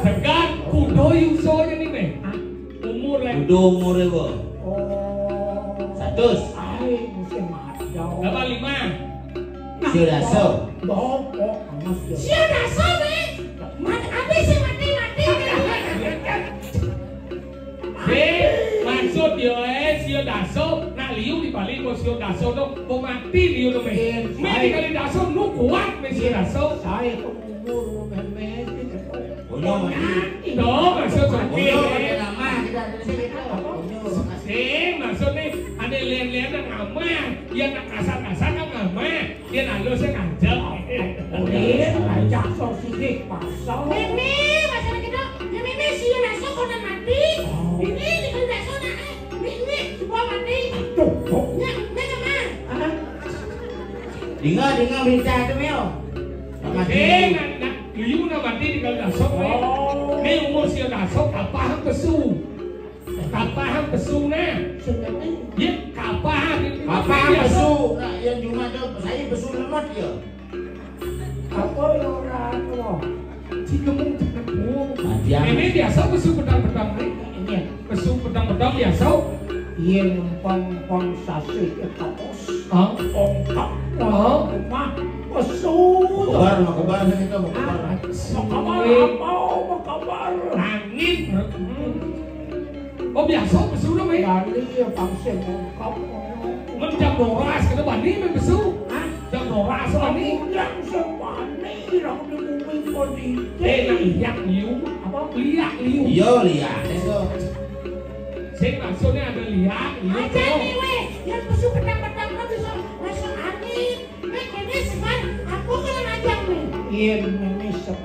Tekan kudo yuso ini me. Umur le. Kudo umur ibu. 100. Dapat 5. Sio daso. Sio daso me. Habis mati. Maksud dia sio daso nak liu dibalik kok sio daso tu mati liu tu me. Me dikali daso nu kuat me sio daso. Saya umur memet Onyo maksud Onyo ada nama kita ada maksud ni ada lian-lian nak ngamak, dia nak kasar-kasar nak ngamak, dia nak lu saya ngajak. ngajak sok sidik pasal. Meme masalah kita. Meme sio daso kau nak mati. Ini dikali daso nak. Ini semua mati. Ya, mana? Dengar berita tu Mel. Nak liu nak mati dikali daso. Ni umur sio daso kapah pesu. Kapah pesu na. Ya kapah pesu. Nah, yang cuma tu saya pesu lemot dia. Apa orang tu? Cikemung. Ini biasa pesu pedang-pedang ni. Ini Pesu pedang-pedang biasa. yang pang sasi kapos. Ongkap. Mah pesu. Kabar kita mau kabar. Mau kabar. Angin. Oh biasa pesu tu me. Dari pangsen ongkap. Jam 12 ke depan ni main pesu. Jam 12 depan ni. Yang semani orang di bumi kodi. Nak lihat liu. Apa? Lihat liu. Iya lihat itu. Saya maksudnya ada lihat liu. Aja nih weh, yang pesu pedang-pedang kan bisa masuk angin. Ini sekarang aku kan ngajak nih. Yang memisap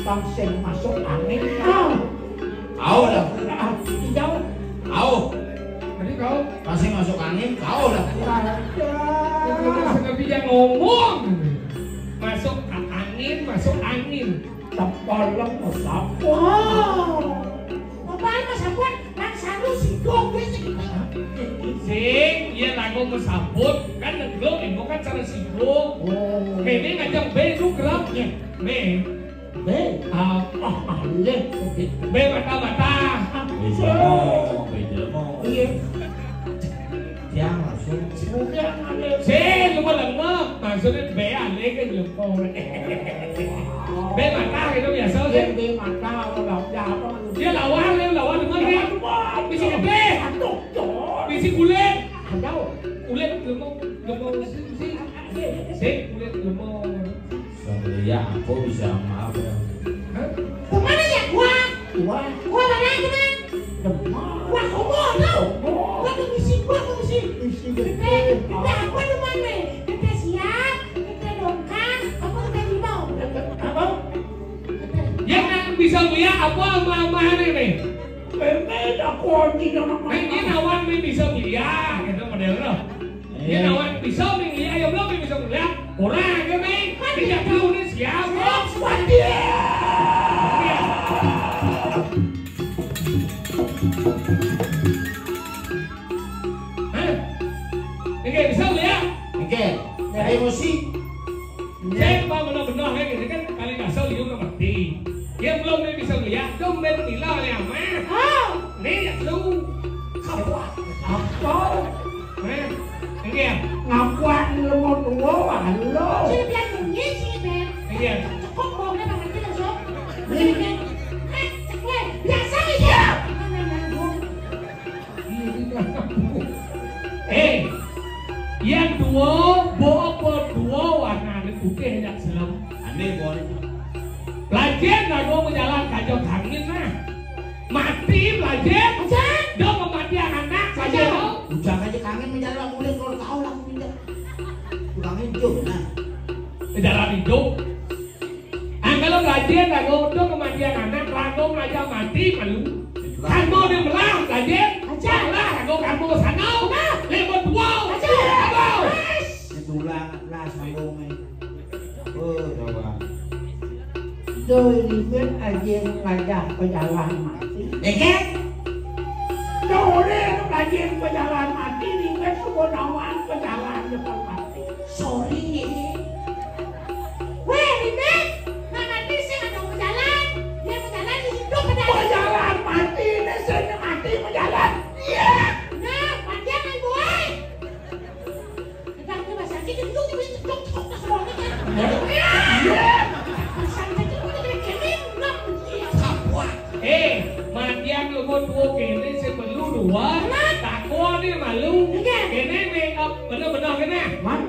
pangsen masuk angin. Kau dah. Jauh. Kau. Jadi kau Masih masuk angin kau dah. seperti yang ngomong. Masuk angin. Tepalem sapu. Apaan mas Apuan? Lang saru sigong gue sih. Sing, iya lagu mesambut kan neglo, emo kan cara singgung. Ini ngajak B itu geraknya. B. B mata-mata. Beda mau. Iya. Yang langsung. Sing, lu mau lengep. Maksudnya B ale kan lempong. B mata itu biasa sih. Di mata orang apa? Dia lawan dengar nih. Bisi gede. Bisi kulit. Kulit lemong sih. Kulit lemong. Ya aku bisa maaf ya. Kemana ya gua? Wah, Gua mana teman? demam. Gua komo tau. Gua kemisi. Isi Kita apa teman nih? Kita siap. Kita dongkang. Apa kita limau? apa? Yang bisa melihat apa ama-amahan ini. Pemet aku anjing nama. Ini nawan bisa melihat. Gitu modelnya. Ini nawan bisa melihat. Yang belum bisa melihat. Orang kan nih. Tidak tahu nih siapa. Oke, bisa lihat. Oke, emosi. Saya benar-benar kayak gini kan kali dasar liu nggak mati. Dia belum bisa lihat. Dong nila oleh ama. Nih ya lu. Apa? Oke. Ngapuan lemot dua halo. Sini biar bunyi sini Ben. Iya. Kok mau dia ngerti langsung? Ini cekwe biasa ya. Yang dua warna putih yang selam. Aneh boleh. Belajar nggak mau menjalan kacau angin nah. Mati belajar. Dong kematian anak saja. Ujang aja kangen menjalan mulai kalau kau lah pindah. Kurang hidup nah. Dalam hidup. Kalau belajar nggak mau dong kematian anak, langsung aja mati malu. Kamu dia melang belajar. Janganlah kamu sana. Lewat wow. Tulang lah sambungnya. Oh coba. Tôi biết aja ngajak pejalan mati. Deket. Dore aja pejalan mati ingat semua nawan pejalan depan mati. Sorry. Weh, cô kene sing perlu dua. Tak ko ni malu. Kene me benar-benar kene.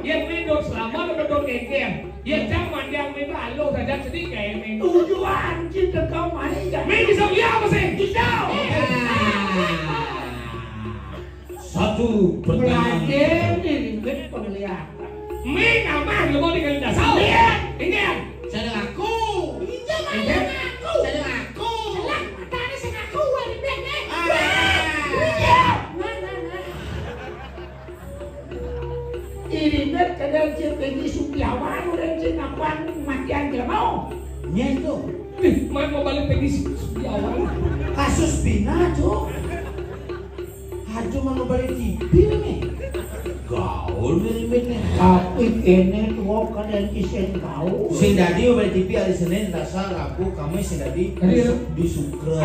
Yang me dot selama dot kengkem. Yang zaman yang me malu saja sedih kayak me. Tujuan cinta kau mai kan? Me bisa lihat apa sih? Bisa. Satu pertanyaan. Belajar ni ribet penglihatan. Me ngamak lu mau tinggal dasar. Ingat. Saya dengan aku. Iya malah aku. Saya dengan aku. Salah matanya sing aku wali ben eh. Ribet kadang cik pergi supiawan orang cik ngakuan matian tidak mau. Nya itu. Main mau balik pergi di awal. Kasus Bina tuh. Haju mau balik TV nih. Gaul ribetnya. Tapi kene tua kadang kisen kau. Sing dadi balik TV hari Senin, Selasa, Rabu, Kamis sing dadi di Sukra.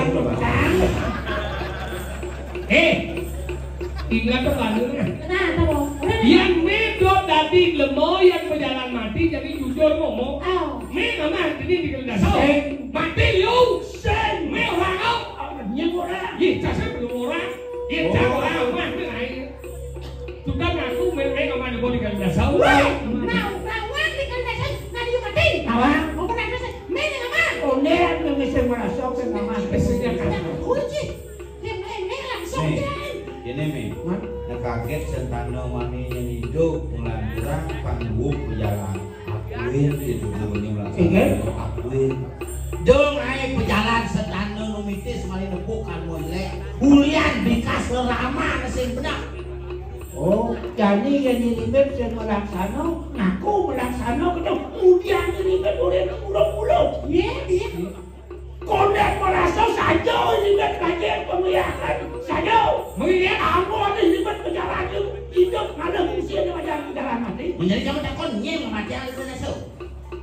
Ingat terlalunya. Kenapa bos? Yang medot dadi lemo yang berjalan mati jadi jujur ngomong. Me nama jadi di dasar. Mati lu. Sen. Me orang kau. Yang orang. Ye, saya belum orang. Ye, saya orang mah ni lain. Sudah ngaku me nama di bawah di dasar. Rawan di kandasan nadi mati. Awak. Mau pernah rasa me nama. Oner yang bisa merasuk ke nama spesialnya kan. Kunci. Me langsung jalan. Ini mi, kaget sentano maninya hidup ngelanturang panggung berjalan. Akuin itu dulunya melaksanakan. Akuin. Dong ay pejalan sentano numitis mali nepukan mulai. Hulian bikas lerama sing benak. Oh, jadi yang diribet saya melaksana, ngaku melaksana kita kemudian diribet oleh mulut-mulut. Iya. Konek merasa saja diribet kajian pemeliharaan saja. Mengingat Kamu ada diribet perjalanan hidup ada fungsi yang macam jalan mati. Menjadi kamu takon nyem kematian itu naso.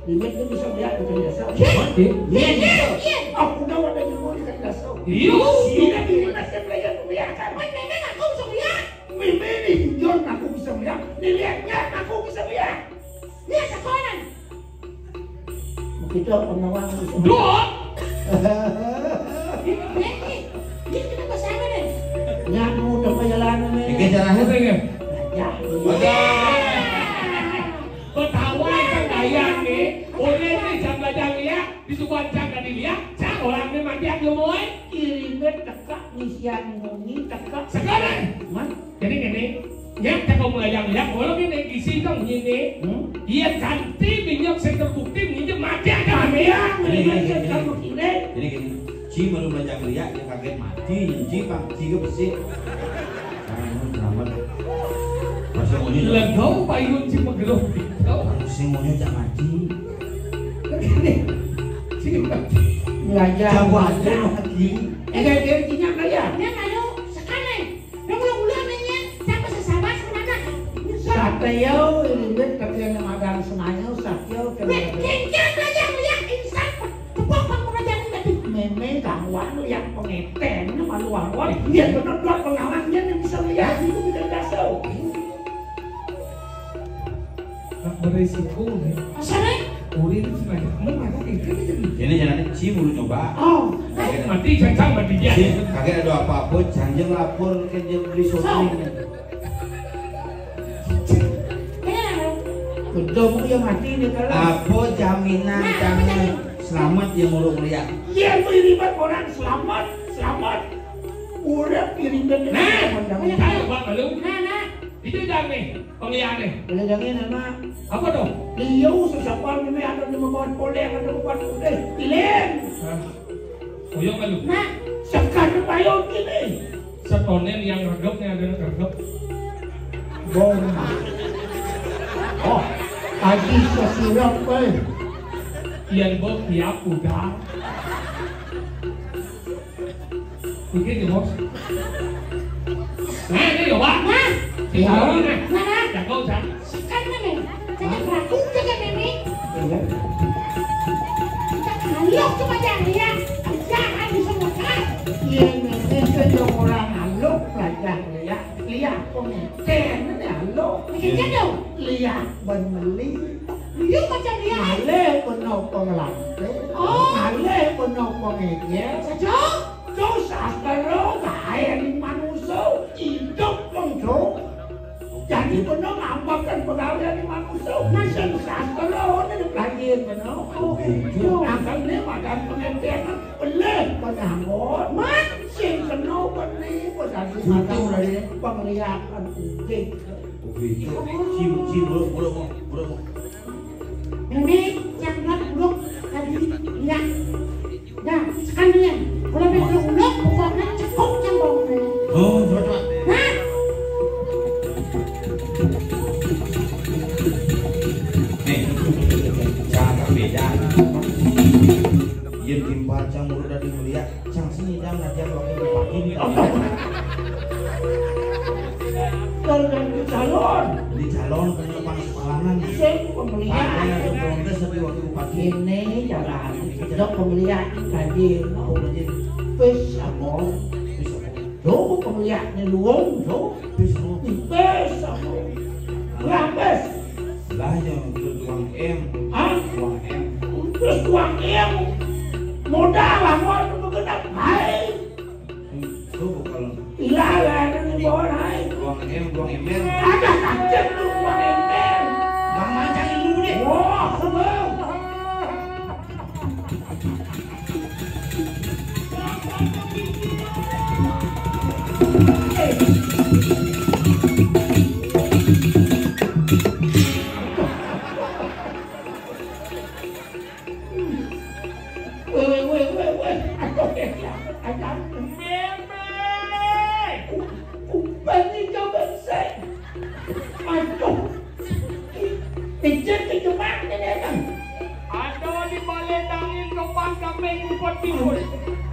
Diribet itu bisa melihat bukan jasa. Iya. Aku dah ada ilmu di jasa. Iyo. Tidak diribet saya belajar pemeliharaan. Me aku bisa lihat. Mimi ni hijau aku bisa melihat. Dilihatnya aku bisa melihat. Lihat sekolah. Begitu penawang bisa melihat. Dua. Ini kenapa sama deh? Nyamu udah perjalanan ni. Bikin jalan Dengar. Ya. Betawa kan dayang ni. Oleh ni jangka janglia di sebuah jangka dilihat. Saya orang ni mati aku moy. Iribet tekak nisian ngungi tekak. Sekarang. Man. Jadi gini. Ya, kita mulai yang kalau ini isi dong ini, ia ganti minyak yang terbukti minyak mati ada Yang Ini. kamu kira. Jadi gini, Ci baru belajar lihat dia kaget mati, Ci bang, Ci ke besi. Selamat. Masih mau nyuci. Legau payun si pegeluh. Masih mau nyuci mati. Belajar. Jawabannya lagi. Dia tinyak kaya. Dia malu sekali. Dia ulang-ulang nanya sampai sesabar sebenarnya. Satyo iribet kapila magang senayo satyo Kencang aja melihat insan tepuk pengajaran itu. meme gangwan yang pengeten malu-maluan dia benar-benar pengalamannya yang bisa lihat itu tidak dasar. Berisiko nih. Masalah? Uri itu sebenarnya kamu ada kayak gini. Ini jalan Ci baru nyoba. Oh, Mati cancang mati dia. Ci kaget ada apa-apa, janjang lapor ke dia beli shopping. ketemu yang mati ini kalau Apa jaminan kamu selamat yang mau melihat? dia iribet orang selamat. Udah iribet Saya buat malu. Nah. Itu jangan nih, penglihat nih. Bilangin nama Apa dong? Liu sesapan ini ada di membuat poleng ada membuat udah ilen Uyang malu. Nah. sekarang payon gini Setonen yang regepnya ada regep. bom oh tadi sesurat kan Ian bos tiap udah. Mungkin di bos. Nah ini ya pak. Nah. Ya. Nah. Jangan kau jangan. Sekarang meme. Jangan ragu jaga meme. Kita kalok cuma jangan ya. Jangan disebutkan. ini sedang orang haluk pelajar lihat pengeten haluk Bikin dong. lihat benmeli Liu macam dia. male penuh pengelantai Oh. male penuh pengejel Saja. dosa berobat melayani manusia hidup langsung. Jadi benar ngapakan pegawai manusia masih sastra ini dipelajari benar. Akalnya makan pengertian boleh penanggung masih kena benih posisi makan dari penglihatan kucing. Bro. Ini jangan uluk tadi ya. Nah sekalian kalau belum uluk pokoknya cukup cembong. Oh coba. Hah? Jangan beda. Yen timpal cang murid dari mulia, cang sini dan ngajar waktu pagi ini. Kalau di calon punya panggilan. saya pemilihan Ada proses tapi waktu pagi. ini jalan jedok pemilihan gaji mau pes apa coba pemilihan ni luang coba pes apa berapes Lah yang tuang M, ah tuang M. terus uang yang modal lah mau kena hai Coba kalau ilalah ni bawah hai tuang M, tuang ember. ada kancet tu uang ember Bang macam itu deh. wah sebab Weh, aduh ya, ada Bani kau bersih, aduh, pijet itu mana ni kan? Ada di balik angin lubang kambing kupon timun.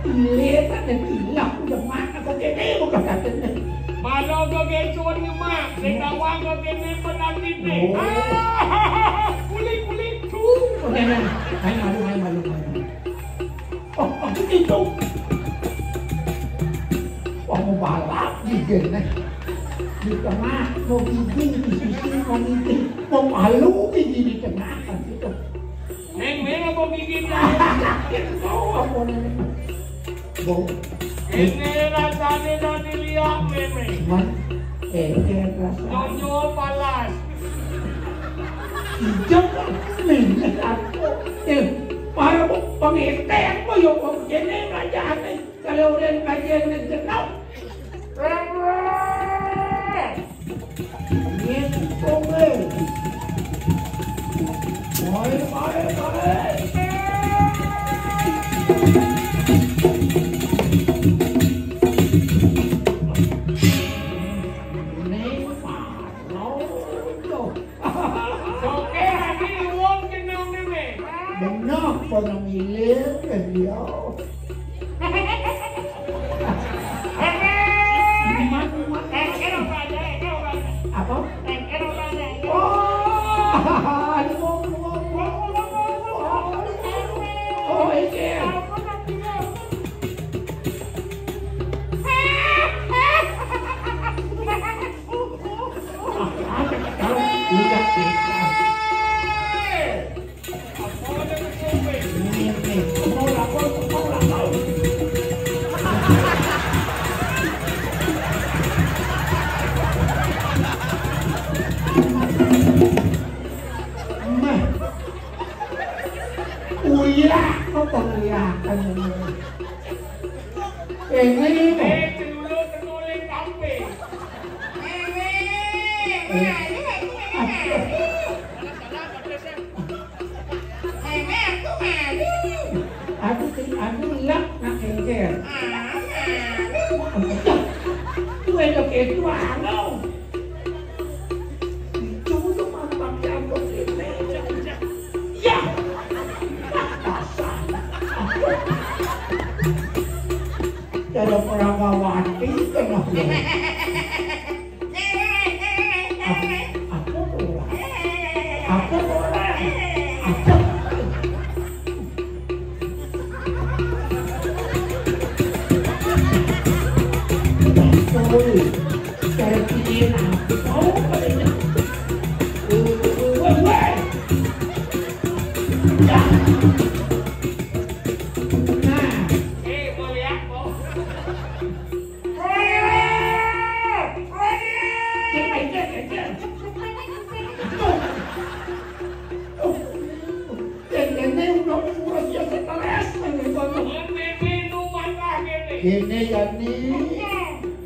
Lihat ada hilang, udah mana kau kene bukan kata ni. Malu kau kecuan ni mak, sekawang kau kene penantit ni. Kulit tu. Okey, hai malu. Oh, itu. Wah, mau balap gigi ni. Di tengah, mau gigi di sisi, mau gigi, mau malu gigi di tengah kan itu. Neng apa gigit Kau apa ni? Bau. ini rasanya dah dilihat meme. Man, rasa. Nonyo palas. Hijau kan ni aku. Para pengertian mo yung pagkini raja ni. Kalau udah kajian ni jenau. Ini kome. Mari. Benar pemilih beliau. Apa? Oh, ini. Aku lak nak kengker. Tu ada ke tu ano. Cuma mampak yang begini. Ya. Ada peragawati kena. Aku cara pilih aku tahu katanya. Ya. Nah. Boleh aku. Kene jani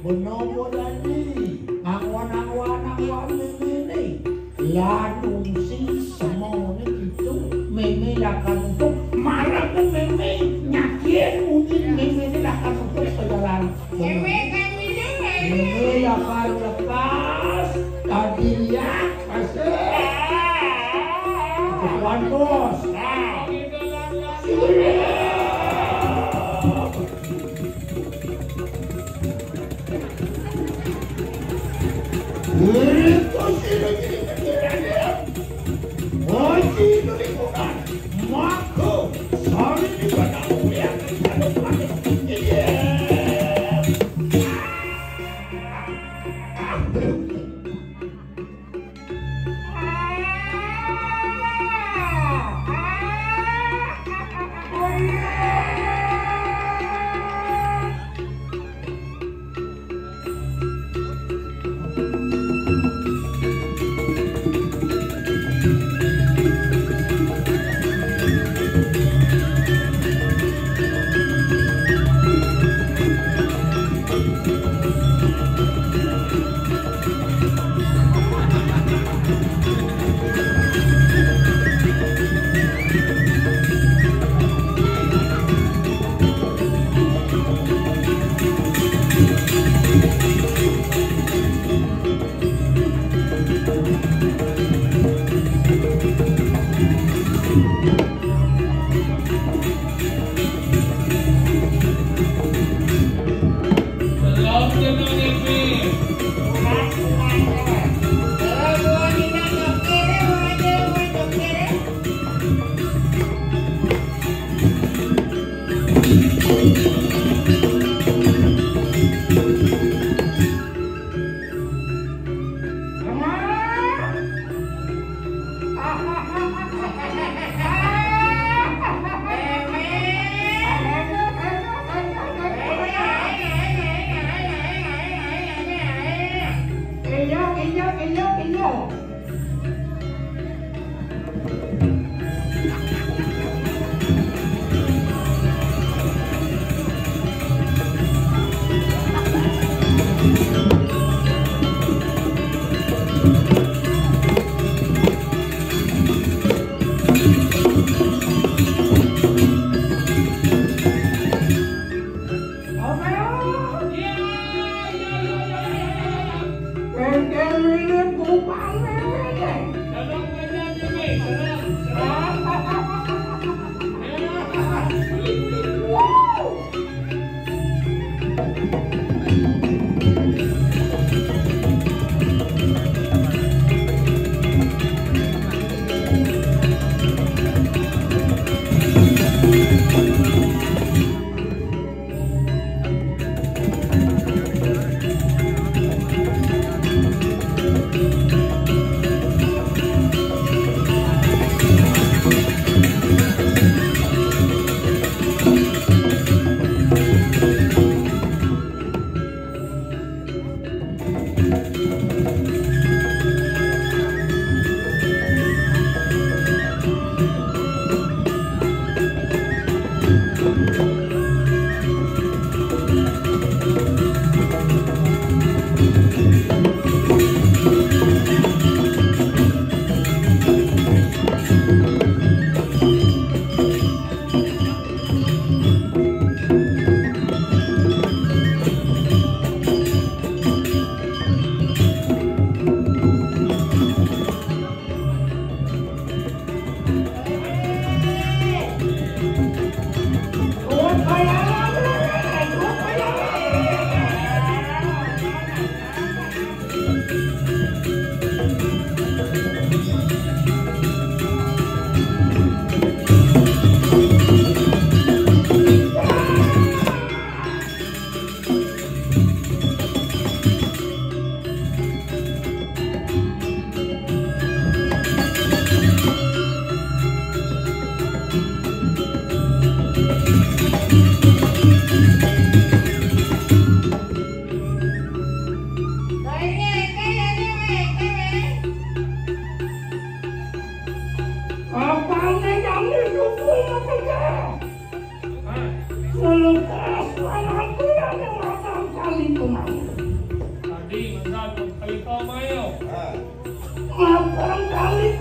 Benobo jani Angwan ini Lanungsi semuanya itu Meme akan untuk marah ke meme Nyakin mungkin meme ini akan untuk sejalan Meme akan lepas Tadi ya kasih Tuan bos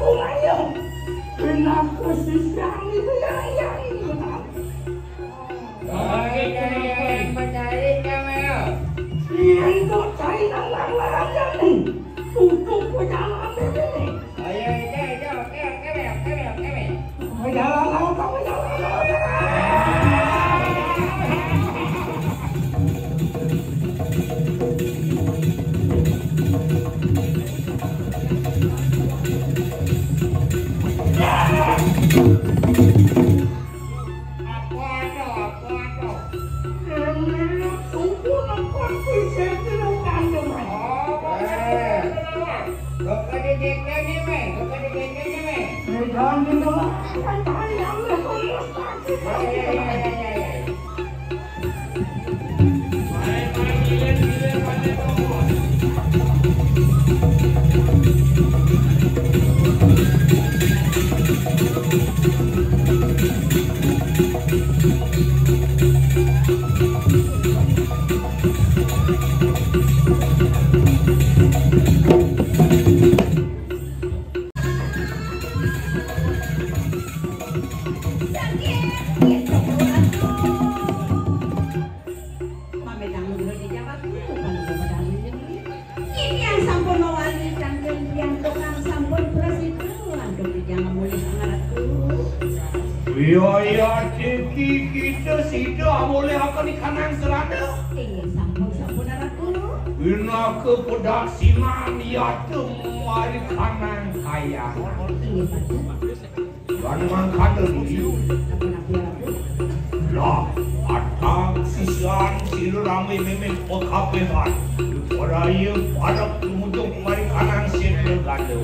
Kung ayaw, pinakasisang itu yang Yang mencari kamera. Iya itu cari lang ini. Tutup perjalanan ini. Ayo, kamera. Jalan laut. Iya, Deki kita sudah boleh akan ikanang selada. Sampun aku. Bina ke pedak siman ya temari kanan kaya. Ganang kada ni. Lah, atang sisian silu ramai memang pekapehan. Oraya padak tumutung mari kanan silu ganda.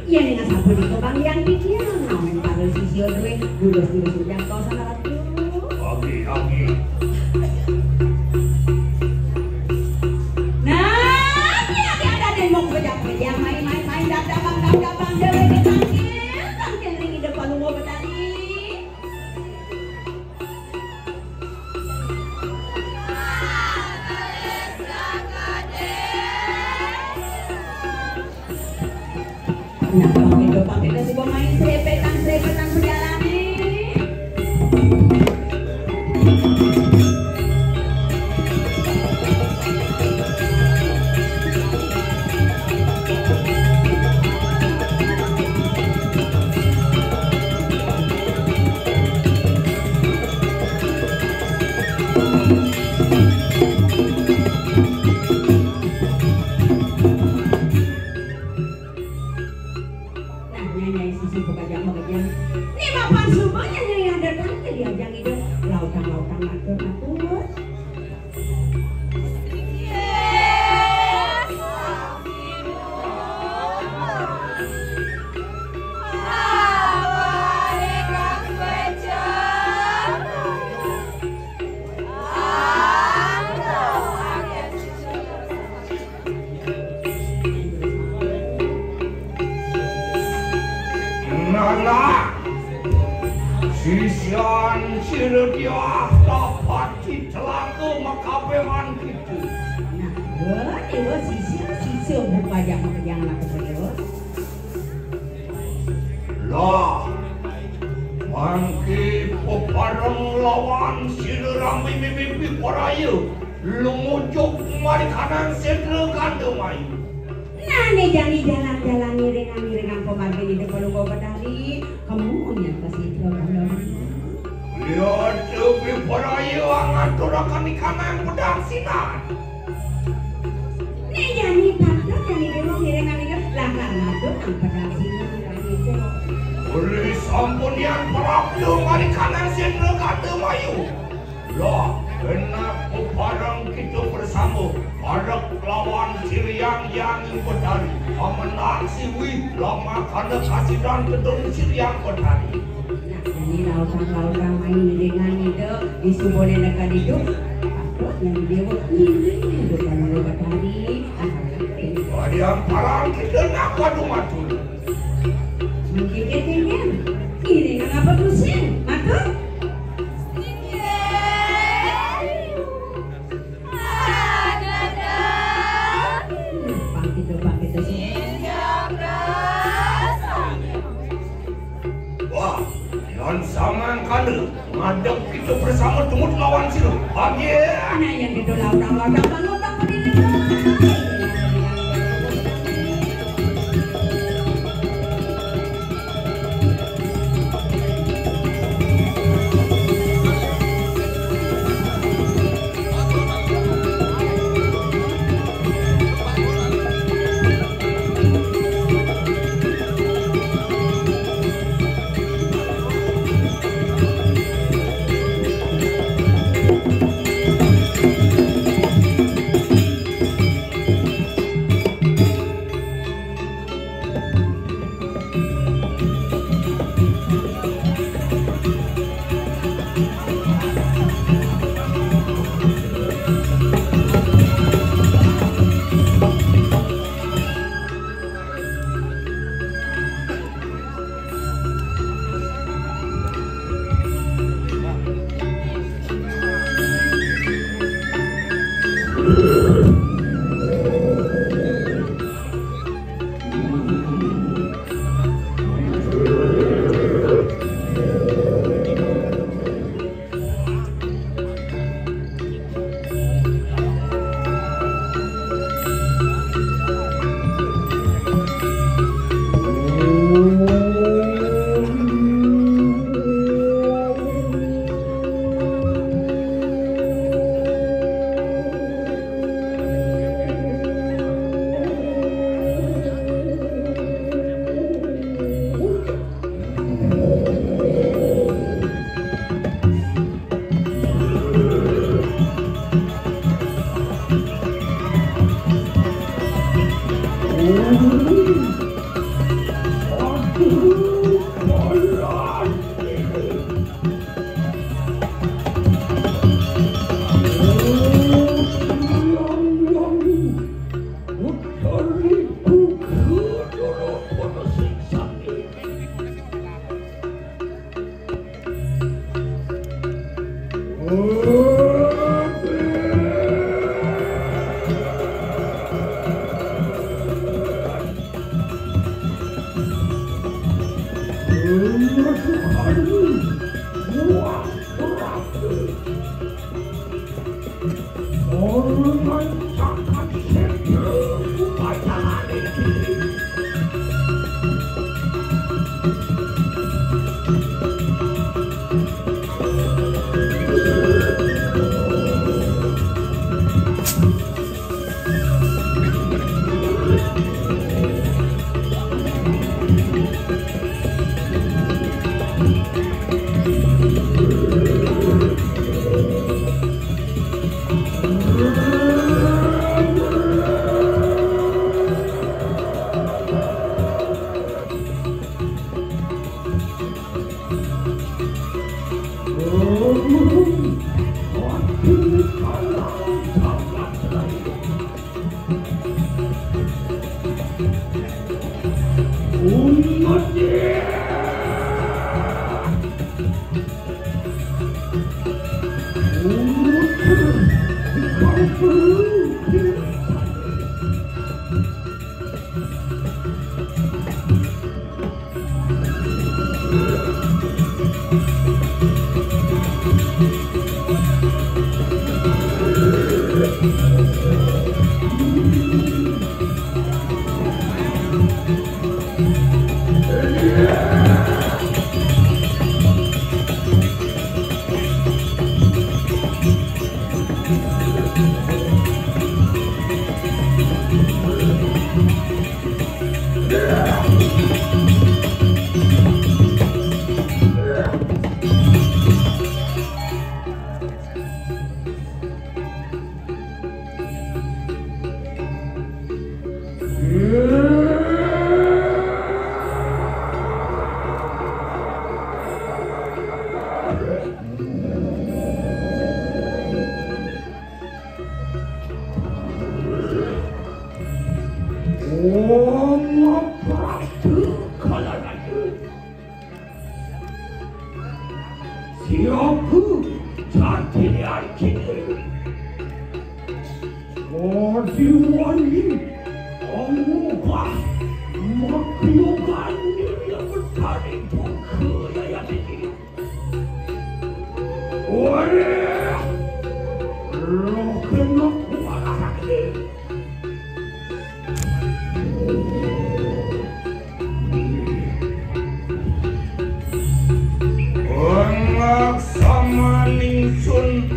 Iya dengan sampun itu bang yang bikin. Namun pada sisi gue dulus yang kau sana aku. Oke. Main dabang dewe tangkil ringi depan lumba betani. Nah, pakai si main serepetan berjalani. Sisian dia dapat ditelaka makapeman gitu. Nah, dewa sisi buka yang nak beliau. Lah, mangki pepareng lawan silerami mimpi koraya. Lumujuk mari kanan sedre kandung mayu. Nah, nih jalan-jalan miringan pemarga di depan lumba betani. Kamu yang kasih program. Lihat tepi paraya angaturakan ikanang pedang sinan. Nih jadi patut jadi memang miringan lah karena itu ang pedang sinan itu. Beri sampun yang perabdu mari kanan sedre kandung mayu. Lah, enak peparang kita bersama. Ada lawan Siriang yang betari. Amenang siwi lama kada kasih dan kedung Siriang betari. Nah, jadi lautan main dengan itu isu boleh dekat itu. Patut yang dewa ini depan lumba betani. Ada yang parang kita nak padu matul. Mungkin ketinggian. Ini kenapa pusing? Matul? ada ngadep kita bersama tumut lawan sini bagian Anak yang didolau-dolau bangun diri dulu. Waduh, lo kena kualat ini. Anak sama ningsun,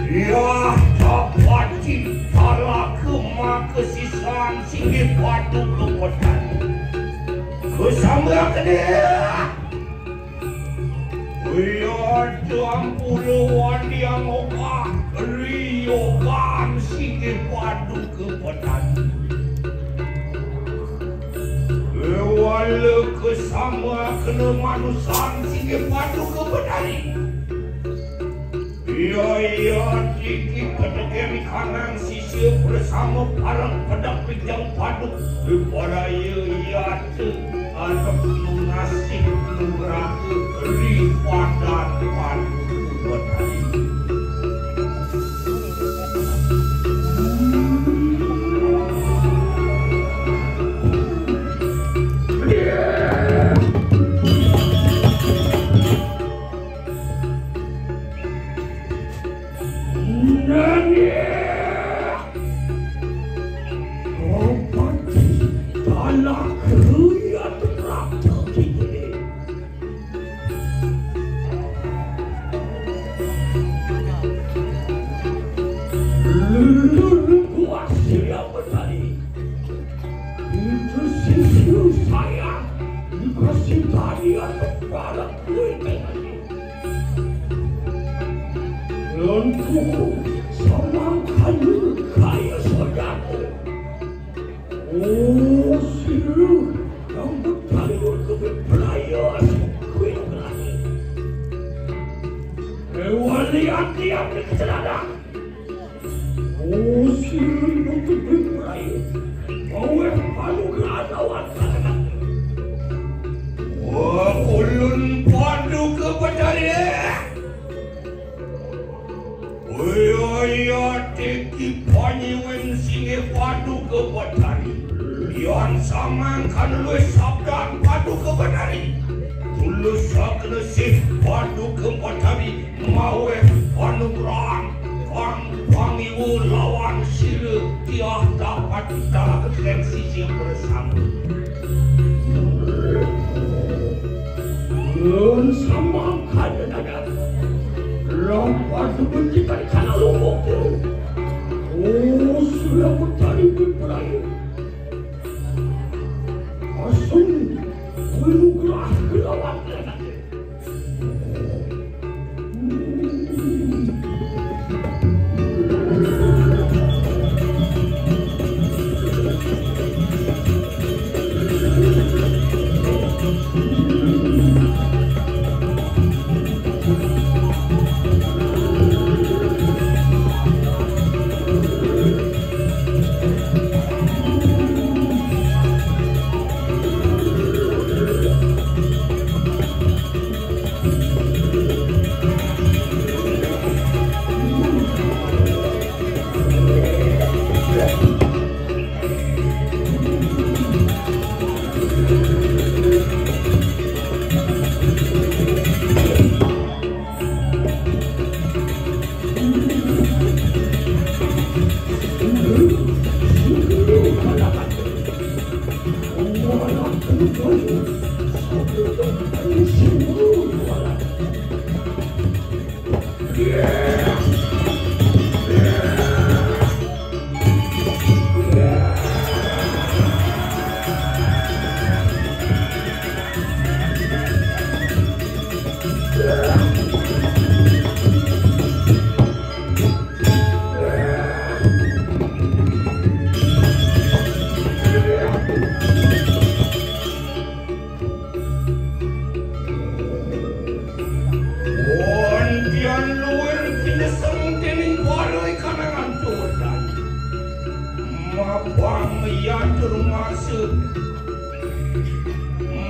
ya dapat ditala kema kesisaan singgih padu kepedan. Kesambah kedua. Wia jampuluan yang oka riokan singgih padu kepedan. Wala kesama kena manusan singgih padu kepedan. Iya tiki kedekeri kanan sisi bersama parang pedang pijang padu. Para iya tu ada nasib nuraka ripadan padu kepedan.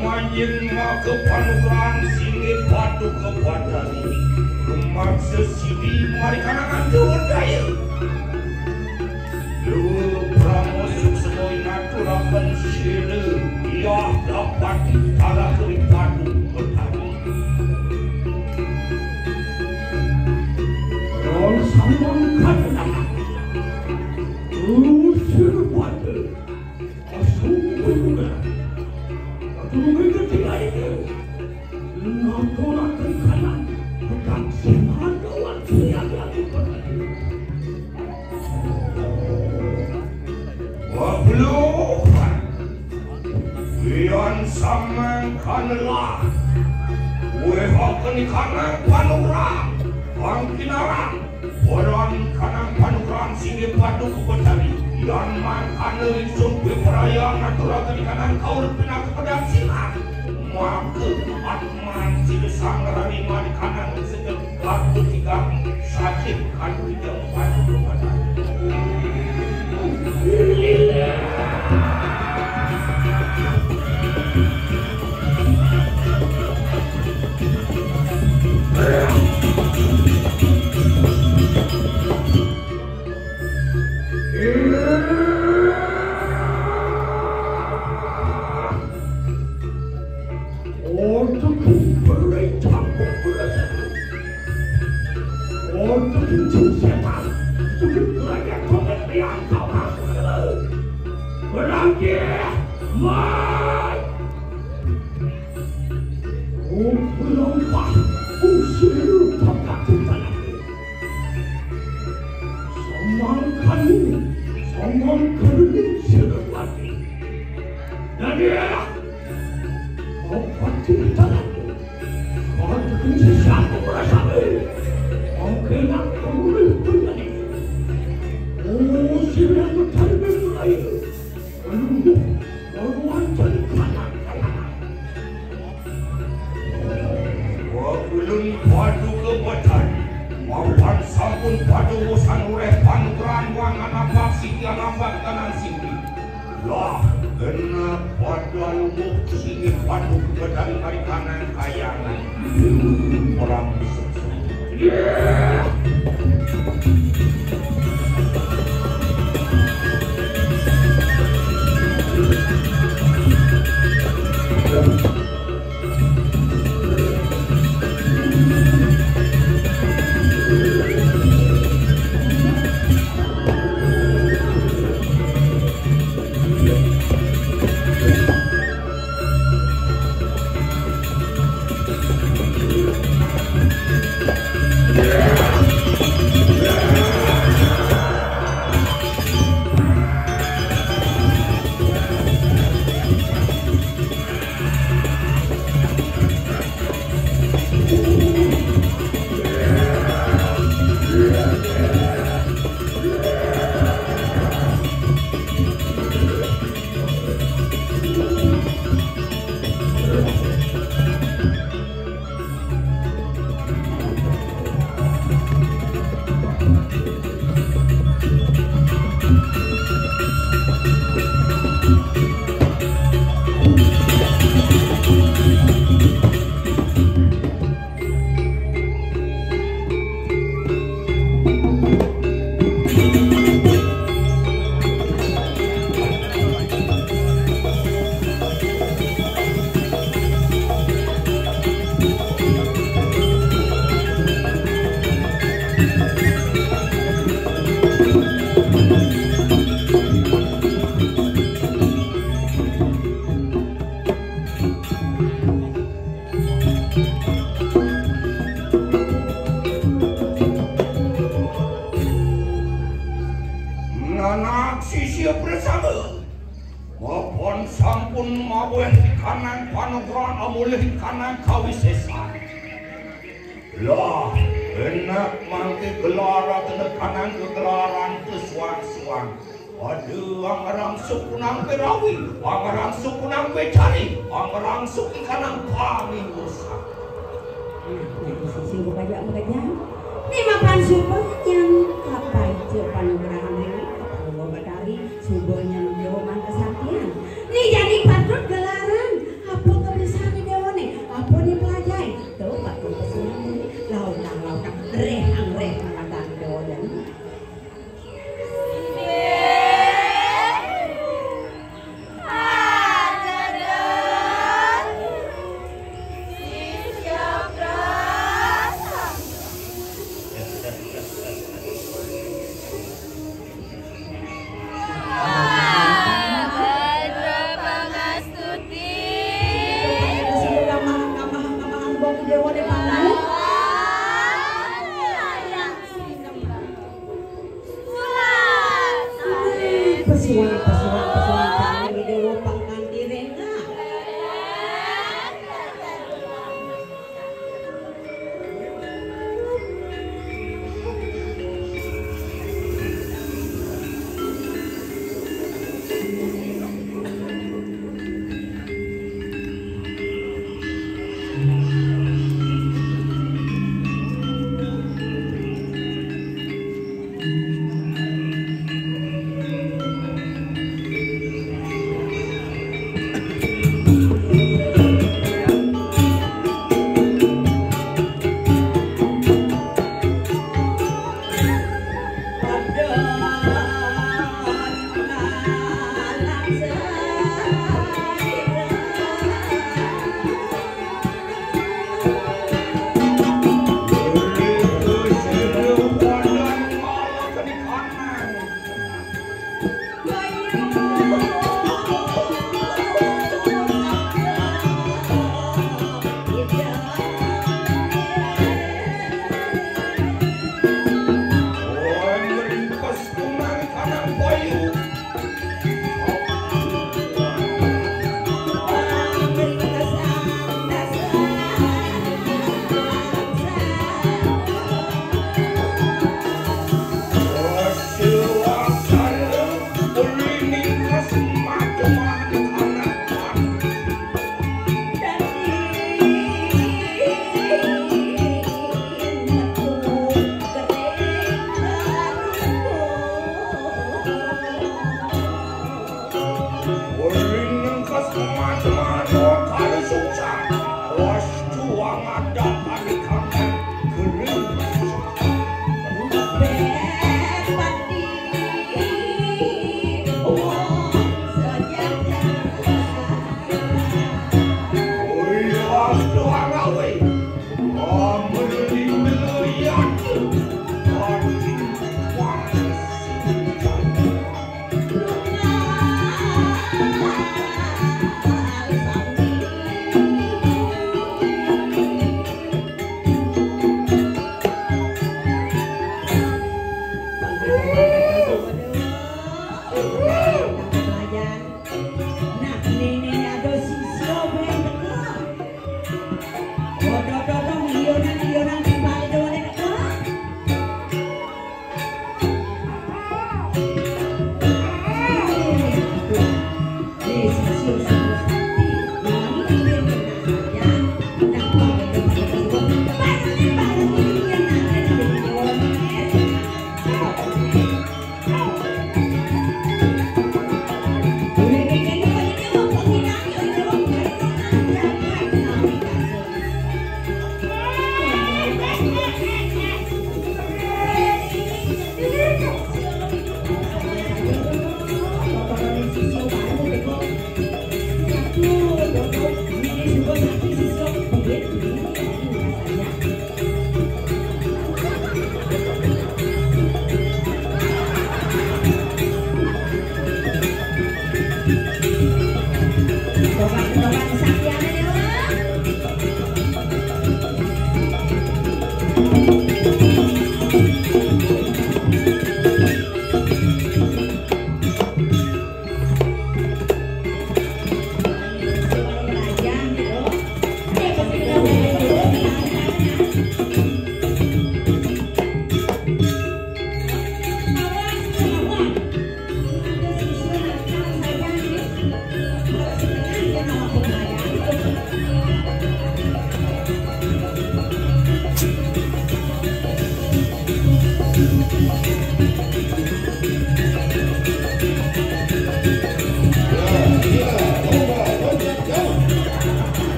Manjing maka panugrang singgih padu kepada rumah sesidi mari kanangan jauh daya Dewa pramosuk semoi naturakan sila ia dapat ditala kering padu petani kanang panugrang ang kinarang Orang kanang panugrang singgih padu kubetari Yang man kanang sumpi perayaan Naturakan kanang kaul pinak pedang silang Maka atman sigesang rarima di kanang segel Kartu tiga sakit kartu tiga padu kubetari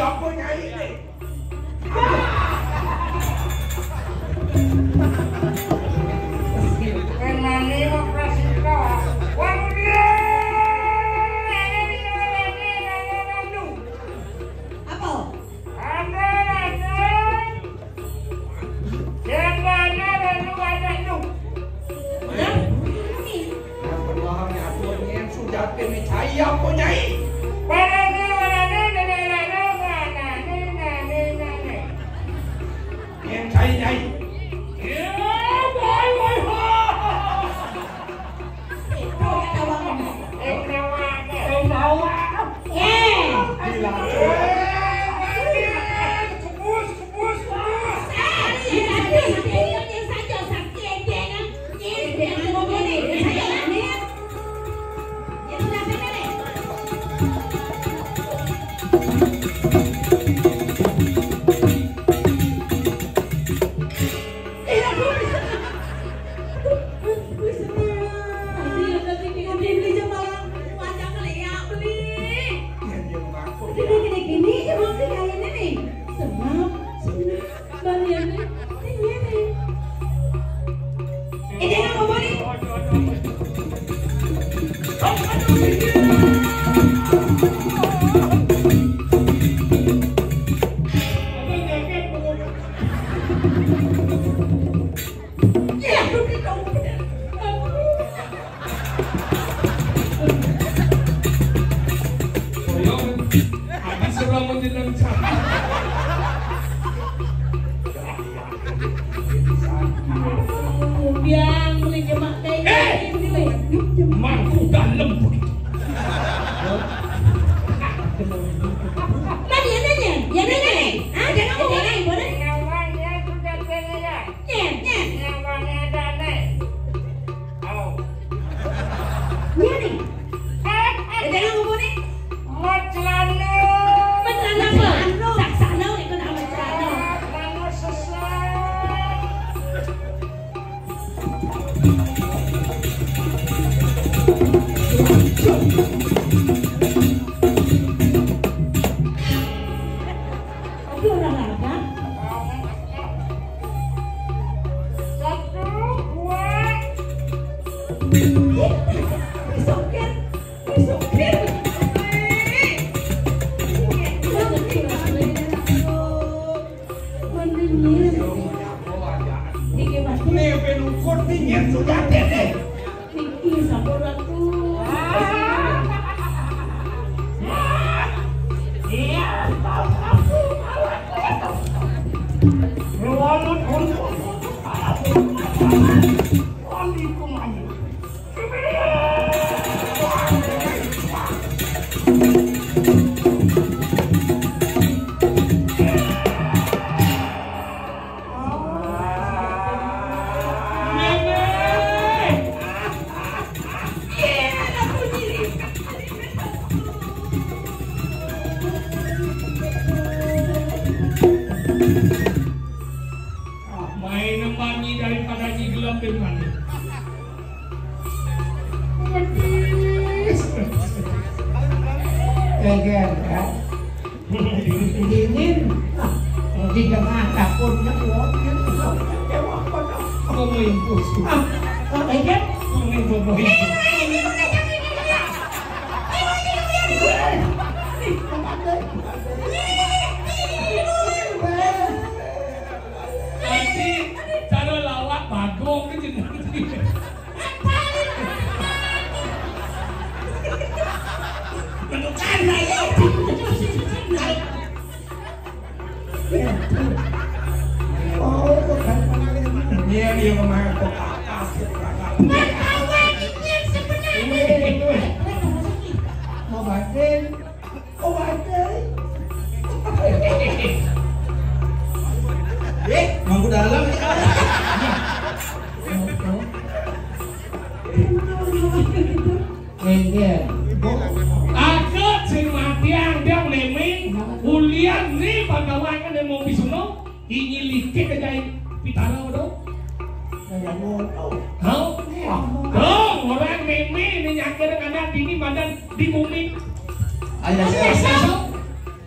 apa nyai ini? Kenani operasi kau. Apa? Apa nyai? Yang nyai.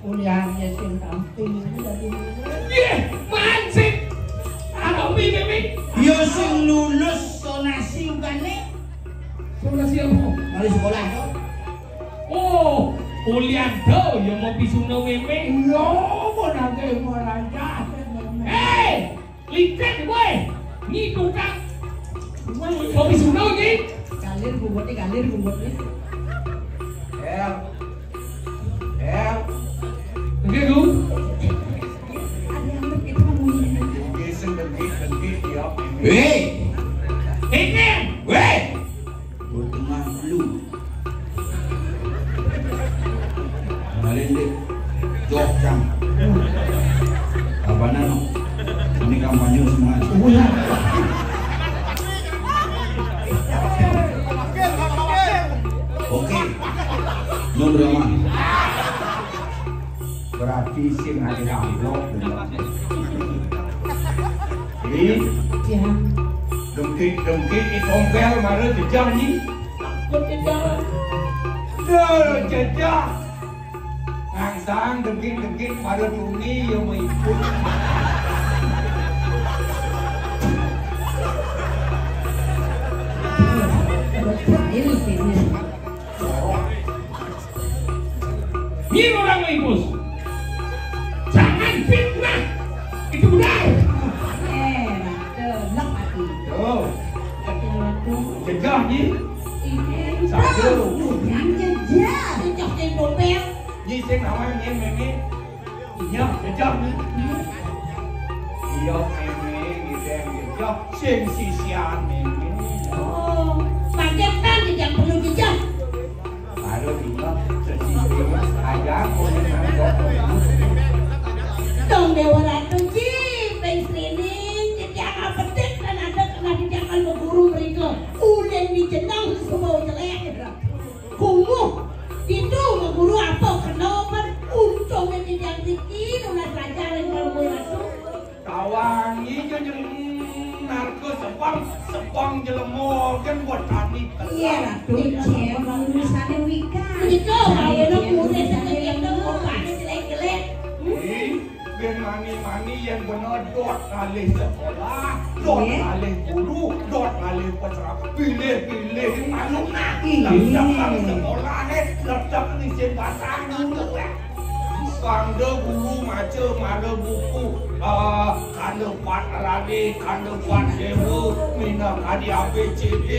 kuliahnya sing tampil dari Iya, mancing. Ada mimi. Yo sing lulus sonasi ugane. Sonasi apa? Mari sekolah kok. Oh, kuliah do ya mau bisuno mimi. yo monake maraja Hei, lihat gue. Ni tukang. Mau bisuno ni? kalir bubutnya Oke, Gu. Hei, Ini. weh. Bertengah dulu. Kemarin deh, jok jam. Apa nano? Ini kampanye semua. Oke, nomor berapa? Berarti sing ada amplop. Ini dengkit itompel mana jejak ni? Jejak. Ngangsang dengkit pada tuni yang mengikut. Ini orang Ibu. Jangan fitnah. Itu benar. Oh, jejak ni. Satu. Ni sing namanya ni meme. Iya, jejak ni. Iya meme, kita jejak sing sisian meme. Baru kita sesisi aja boleh nangkep. Dong Dewa Ratu Ji, pengen screening, jadi apa petik dan ada kena dijakan ke guru mereka. Ulen dijenang semua jelek. Kumuh, itu ke guru apa kenapa? Untungnya tidak bikin, udah pelajaran kalau gue masuk. Kawangi jeung narko sepang jelemo kan buat tani. Iya Ratu, urusannya Wika. Itu kalau lo murid yang itu bapaknya jelek-jelek. Ben mani yang benar dot kali sekolah, dot kali guru, dot kali peserta. Pilih malu nak. Laptop sekolah laptop ni batang dulu. Kanda guru maca mara buku, kanda buat alani, kanda buat demo, mina kadi ABCD,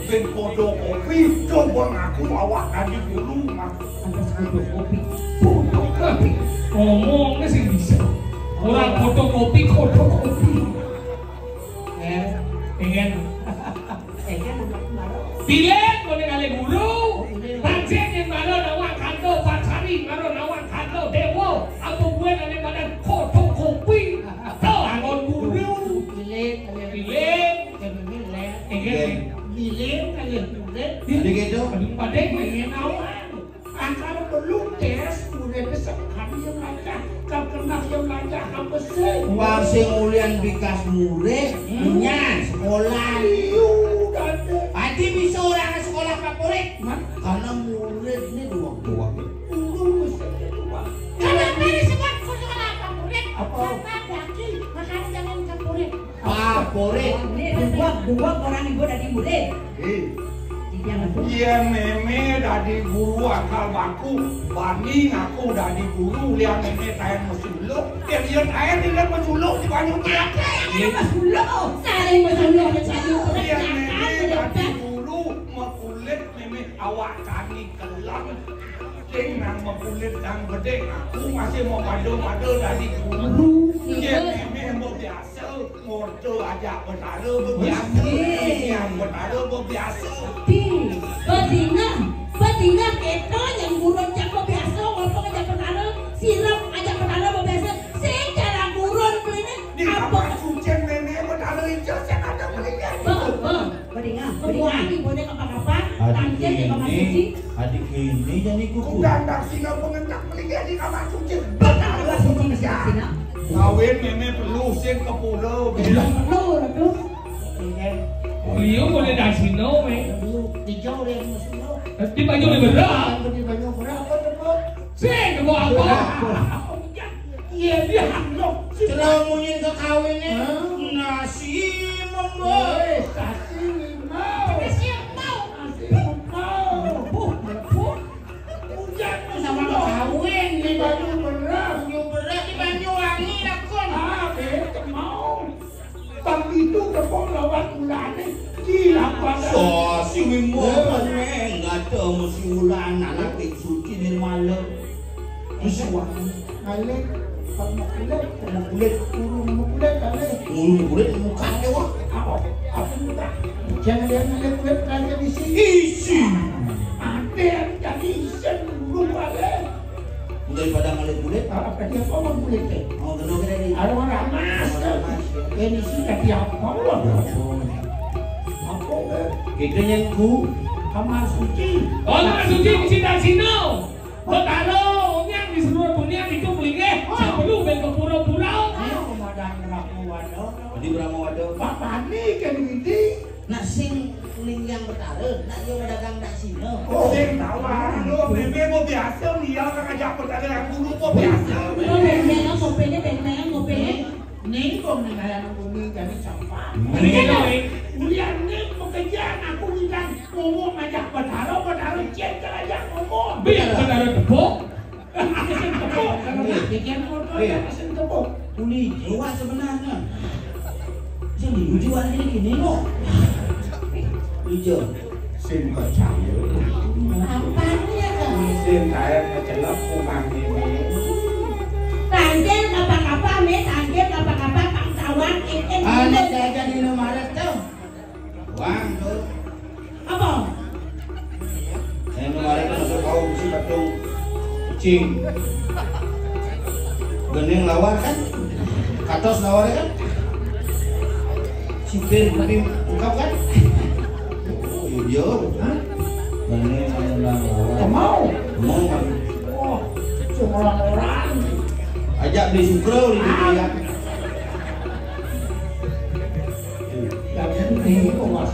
ben fotokopi, coba ngaku bawa kadi guru ngaku. Fotokopi. Ngomongnya sih bisa. Orang fotokopi. Pengen. Pilih kau dengan guru. Pancen yang mana nawang kanto, pancari mana nawang kanto, dewo. Apa gue nanti badan fotokopi. Tahu angon guru. Jadi gitu. Padahal pengen awan antara belum tes udah besarkan yang lancar kau kena yang lancar apa sih Wang sing ulian bikas murid, punya sekolah. Pasti bisa orang sekolah favorit, karena murid ini dua. Kenapa disebut sekolah favorit? Karena daki, makanya jangan favorit. Favorit. Dua orang ibu dari murid. Iya meme dari guru akal baku, banding aku dari guru lihat meme tayang mesuluk, dia tayang dia mesuluk di banyak dia. Saling mesuluk dan saling Iya meme dari berdekat. guru mekulit meme awak kami kelam, dengan mekulit dan gede aku masih mau madu dari guru. Iya meme mau biasa, ngordo aja bertaruh berbiasa, yang bertaruh berbiasa. Betina itu yang gurun jago biasa ngomong aja penara siram aja penara biasa secara gurun ini Di kamar sucen nenek bertaruh hijau saya ada melihat. Berani boleh kapan-kapan tangja di kamar suci Adik ini jadi kuku. Udah tak singa pengendak melihat di kamar suci. kamar suci bisa Kawin nenek perlu sen ke pulau. perlu tuh Beliau boleh dari sini, dijauh dari musuh di baju lebih berat. di banyak berapa tempat Sih, kamu apa? dia. Cerah munyin ke kawinnya nasi membaik. Nasi limau. Hujan Sama kawin di Banyu Beras. di Banyuwangi lakon. Mau. Bang itu kepong lawan ulane. Gila pada. So si Wimo enggak ada mesti ulan anak suci nirmala. Isuan. Alik. Kamu kulit. Turun kulit alik. Kulit mukanya wah. Apa muda? Jangan lihat kulit kalian di sini. Isi. Ada yang jadi isen dulu alik. Daripada ngeliat kulit. Apa dia ngomong kulit teh? Oh kena kena di. Ada orang mas. Ini sih tapi apa loh? Apa be? Kita nyengku. Kamar suci. Oh, Kamar Suci di sini. Betalo, yang di seluruh dunia itu punya. Sebelum ke pulau-pulau. Komandan Brahmawado. Di Brahmawado. Bapak ni kan ini. Nak sing lingyang betara, nak yo dagang dak sino. Oh, sing tawar lu bebe mo biasa dia ngajak pertanda aku lu mo biasa. Ni kong nengayan aku ni jadi campak. Ini kita ni. Ulian ni pekerjaan aku bilang ngomong ngajak betara cek aja ngomong. Biar saudara tepuk. Kesin tepuk. Bikin motor kesin tepuk. Uli jiwa sebenarnya. Sing dijual ini gini lo. Hijau. Sing percaya. Apa dia kan? Sing kaya kecelap kumang ini. Tanggen apa-apa, Kang Kawan, Anak saya jadi nomor tuh. Wang tuh. Apa? Saya nomor itu masuk kau mesti patung kucing. Gening lawar kan? Katos lawar kan? Sipir kuping ungkap kan? Oh iya. Gening lawar. Mau. Mau kan? Oh, cuma orang. Ajak beli sukro di dia. Ini kok mas.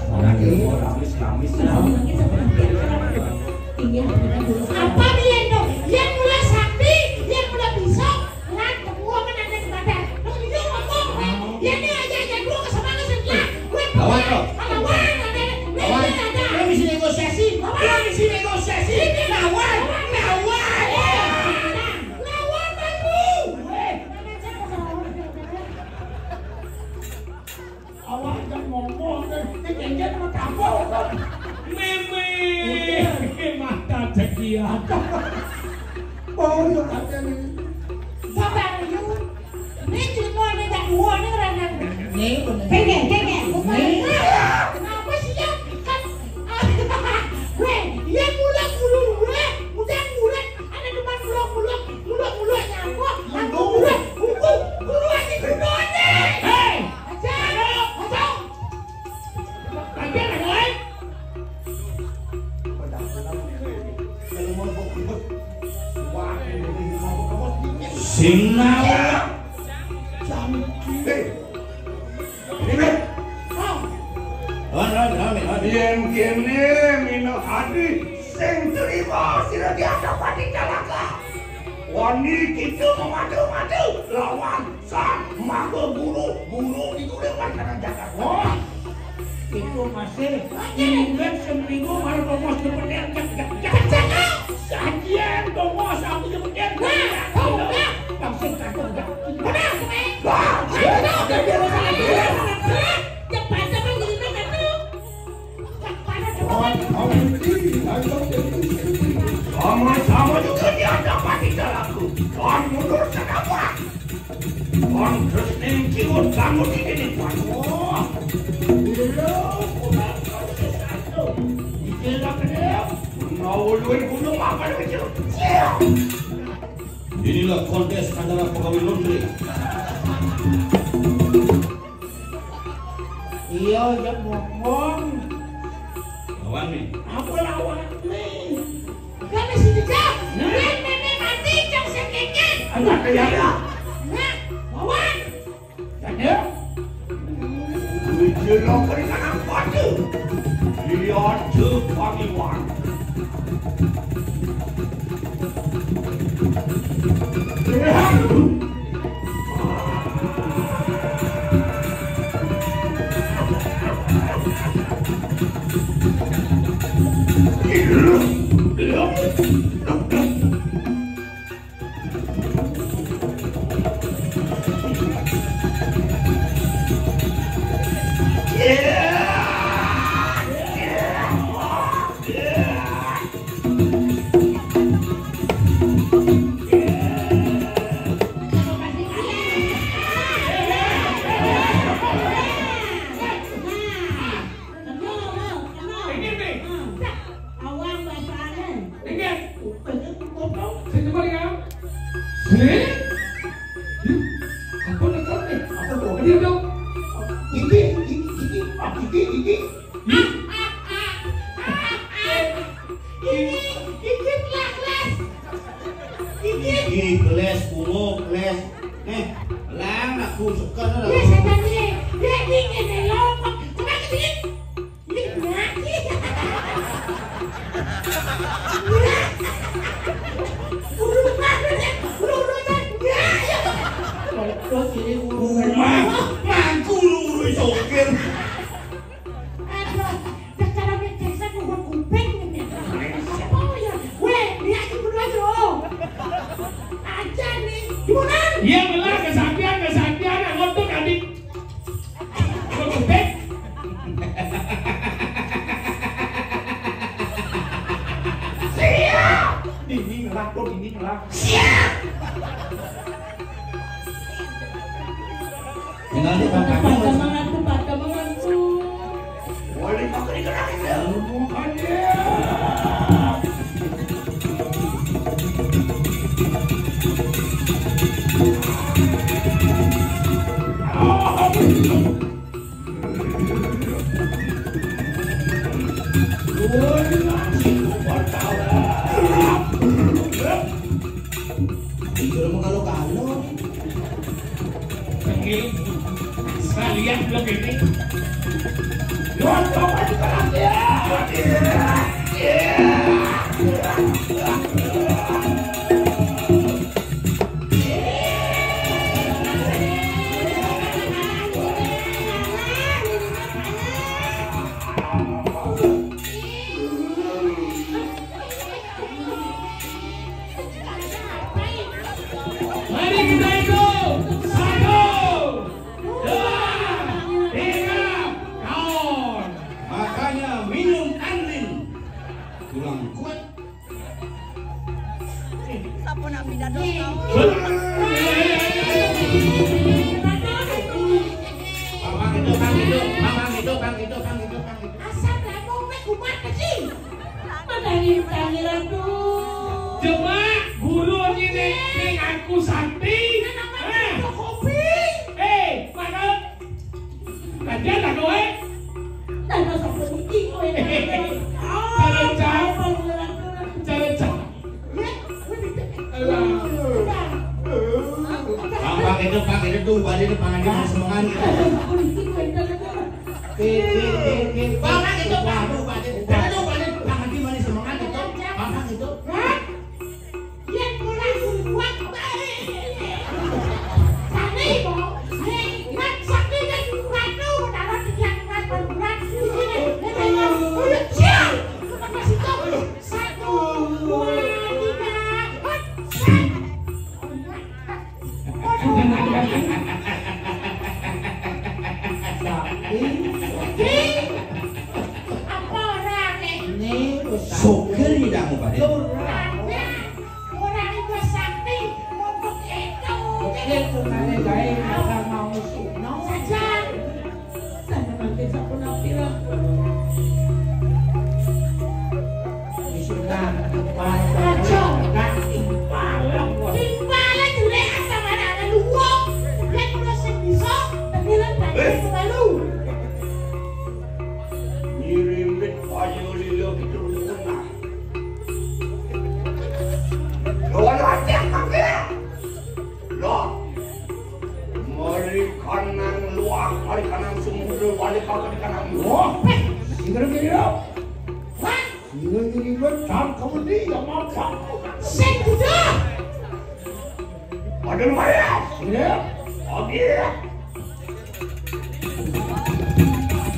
Apa dia itu? Yang mulai sakti, yang mulai bisa, lan semua kan ada kepada. Lu dia ngomong, ya ini aja dulu ke sana setelah. Lawan kok. Lawan ada. Lawan. Misi negosiasi. Misi negosiasi. Lawan. Lawan baru. Awak jangan ngomong kan. Ini jangan sama kapal kan. Meme. Mata cekia. Oh, ya kata ni. Sabar you. Ini cuma ni tak dua ni orang. Nih, Kenge. Kenapa sih ya? Kan. Weh, yang mulak ada depan mulak nyamuk. Kuku aja kudu aja. Hei. Aja. Lagi ada lain. Sinawa. Lawan. Yang kene mino hadi sing terima sira diadapan di Jalaka. Wani kita memadu lawan sang maha guru itu dengan cara jaga. Oh, itu masih bulan seminggu baru bos kemudian sajian bos aku kemudian langsung kagak Sama-sama juga diadapan di Jalaku. Tuan mundur kenapa? Tuan terus nengkiut kamu di sini Tuan. Inilah kontes antara pegawai laundry. iya yang ngomong Lawan nih. apa lawan nih Kami sedekah. Nenek mati jang sekeket. anak kaya Nah, lawan. ya Jerok dengan batu. Lihat Jepaniwan.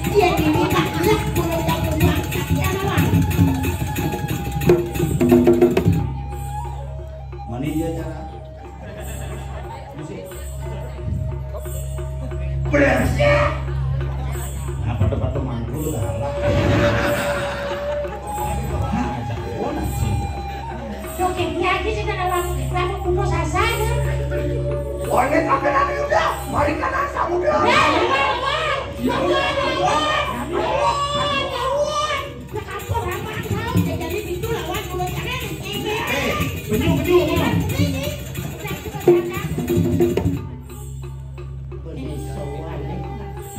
Iya, ini tak lihat kalau tak punya kaki anak. Bersih. Nah, pada mangkul galak. Joget lagi sih kan lawan kumpul sasan. Wanita kanan udah, mari kanan kamu udah.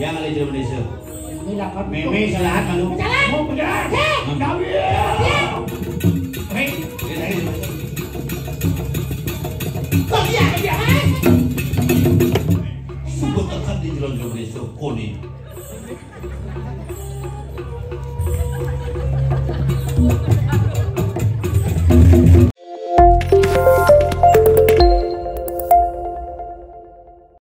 Yang alih Indonesia. Ini lakon Meme salah malu. Jalan.